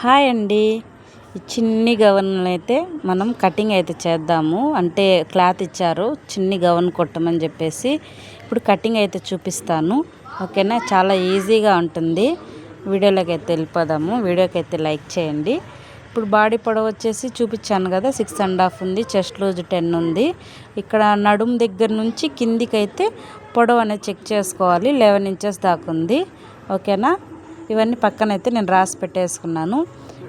Hi అండి. ఈ చిన్ని గౌన్లు అయితే మనం కటింగ్ అయితే చేద్దాము. అంటే క్లాత్ ఇచ్చారు చిన్ని గౌన్ కొట్టమని చెప్పేసి. ఇప్పుడు కటింగ్ అయితే చూపిస్తాను, ఓకేనా. చాలా ఈజీగా ఉంటుంది. వీడియోలోకి అయితే వెళ్ళిపోదాము. వీడియోకి అయితే లైక్ చేయండి. ఇప్పుడు బాడీ పొడవు వచ్చేసి చూపించాను కదా, 6.5 ఉంది. చెస్ట్ లూజ్ 10 ఉంది. ఇక్కడ నడుము దగ్గర నుంచి కిందికి అయితే పొడవు అనేది చెక్ చేసుకోవాలి. 11 ఇంచెస్ దాకా ఉంది, ఓకేనా. ఇవన్నీ పక్కనైతే నేను రాసి పెట్టేసుకున్నాను.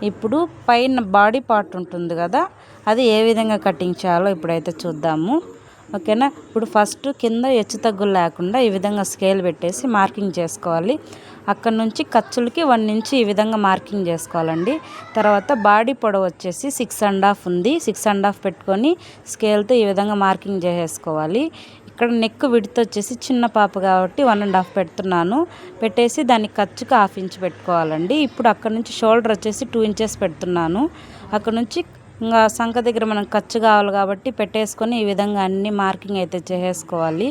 ఇప్పుడు పైన బాడీ పార్ట్ ఉంటుంది కదా, అది ఏ విధంగా కటింగ్ చేయాలో ఇప్పుడైతే చూద్దాము, ఓకేనా. ఇప్పుడు ఫస్ట్ కింద హెచ్చు తగ్గులు లేకుండా ఈ విధంగా స్కేల్ పెట్టేసి మార్కింగ్ చేసుకోవాలి. అక్కడ నుంచి ఖర్చులకి 1 ఇంచ్ ఈ విధంగా మార్కింగ్ చేసుకోవాలండి. తర్వాత బాడీ పొడవు వచ్చేసి 6.5 ఉంది. 6.5 పెట్టుకొని స్కేల్తో ఈ విధంగా మార్కింగ్ చేసేసుకోవాలి. ఇక్కడ నెక్ విడ్త్ వచ్చేసి చిన్న పాప కాబట్టి 1.5 పెడుతున్నాను. పెట్టేసి దానికి ఖర్చుకి 1/2 ఇంచ్ పెట్టుకోవాలండి. ఇప్పుడు అక్కడ నుంచి షోల్డర్ వచ్చేసి 2 ఇంచెస్ పెడుతున్నాను. అక్కడ నుంచి ఇంకా సంఖ దగ్గర మనం ఖర్చు కావాలి కాబట్టి పెట్టేసుకొని ఈ విధంగా అన్ని మార్కింగ్ అయితే చేసేసుకోవాలి.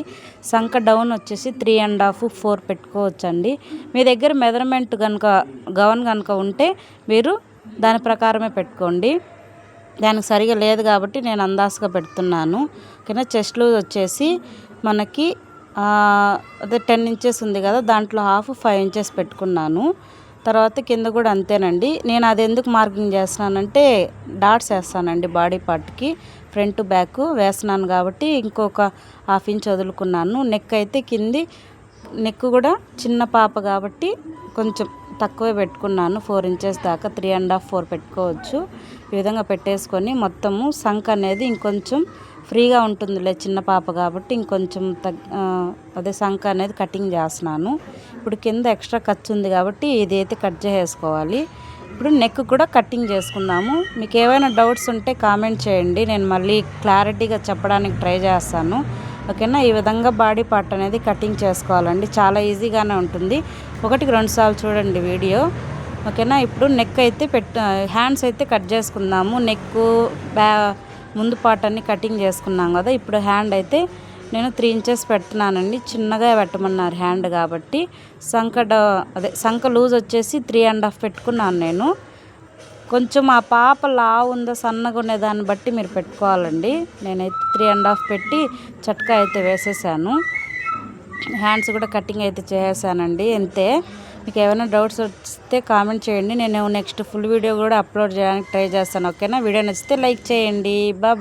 సంఖ డౌన్ వచ్చేసి 3.5 4 పెట్టుకోవచ్చండి. మీ దగ్గర మెజర్మెంట్ కనుక గౌన్ కనుక ఉంటే మీరు దాని ప్రకారమే పెట్టుకోండి. దానికి సరిగా లేదు కాబట్టి నేను అందాజుగా పెడుతున్నాను, ఓకేనా. చెస్ట్ లూజ్ వచ్చేసి మనకి అదే 10 ఇంచెస్ ఉంది కదా, దాంట్లో హాఫ్ 5 ఇంచెస్ పెట్టుకున్నాను. తర్వాత కింద కూడా అంతేనండి. నేను అది ఎందుకు మార్కింగ్ చేస్తున్నానంటే డాట్స్ వేస్తానండి బాడీ పార్ట్కి, ఫ్రంట్ బ్యాక్ వేస్తున్నాను కాబట్టి ఇంకొక 1/2 ఇంచ్ వదులుకున్నాను. నెక్ అయితే కింది నెక్ కూడా చిన్న పాప కాబట్టి కొంచెం తక్కువే పెట్టుకున్నాను, 4 ఇంచెస్ దాకా. 3.5 4 పెట్టుకోవచ్చు. ఈ విధంగా పెట్టేసుకొని మొత్తము సంఖ అనేది ఇంకొంచెం ఫ్రీగా ఉంటుందిలే, చిన్న పాప కాబట్టి ఇంకొంచెం అదే సంఖ అనేది కటింగ్ చేస్తున్నాను. ఇప్పుడు కింద ఎక్స్ట్రా ఖర్చు ఉంది కాబట్టి ఇది అయితే కట్ చేసేసుకోవాలి. ఇప్పుడు నెక్ కూడా కటింగ్ చేసుకుందాము. మీకు ఏమైనా డౌట్స్ ఉంటే కామెంట్ చేయండి, నేను మళ్ళీ క్లారిటీగా చెప్పడానికి ట్రై చేస్తాను, ఓకేనా. ఈ విధంగా బాడీ పార్ట్ అనేది కటింగ్ చేసుకోవాలండి. చాలా ఈజీగానే ఉంటుంది. 1కి 2 సార్లు చూడండి వీడియో, ఓకేనా. ఇప్పుడు నెక్ అయితే హ్యాండ్స్ అయితే కట్ చేసుకుందాము. నెక్ ముందు పార్ట్ అన్ని కటింగ్ చేసుకున్నాం కదా. ఇప్పుడు హ్యాండ్ అయితే నేను 3 ఇంచెస్ పెడుతున్నానండి. చిన్నగా పెట్టమన్నారు హ్యాండ్ కాబట్టి. సంఖ లూజ్ వచ్చేసి 3.5 పెట్టుకున్నాను నేను. కొంచెం ఆ పాప లావు ఉందో సన్నగా ఉండే దాన్ని బట్టి మీరు పెట్టుకోవాలండి. నేనైతే 3.5 పెట్టి చట్కా అయితే వేసేసాను. హ్యాండ్స్ కూడా కటింగ్ అయితే చేసేసానండి, అంతే. మీకు ఏమైనా డౌట్స్ వస్తే కామెంట్ చేయండి. నేను నెక్స్ట్ ఫుల్ వీడియో కూడా అప్లోడ్ చేయడానికి ట్రై చేస్తాను, ఓకేనా. వీడియో నచ్చితే లైక్ చేయండి. బాయ్.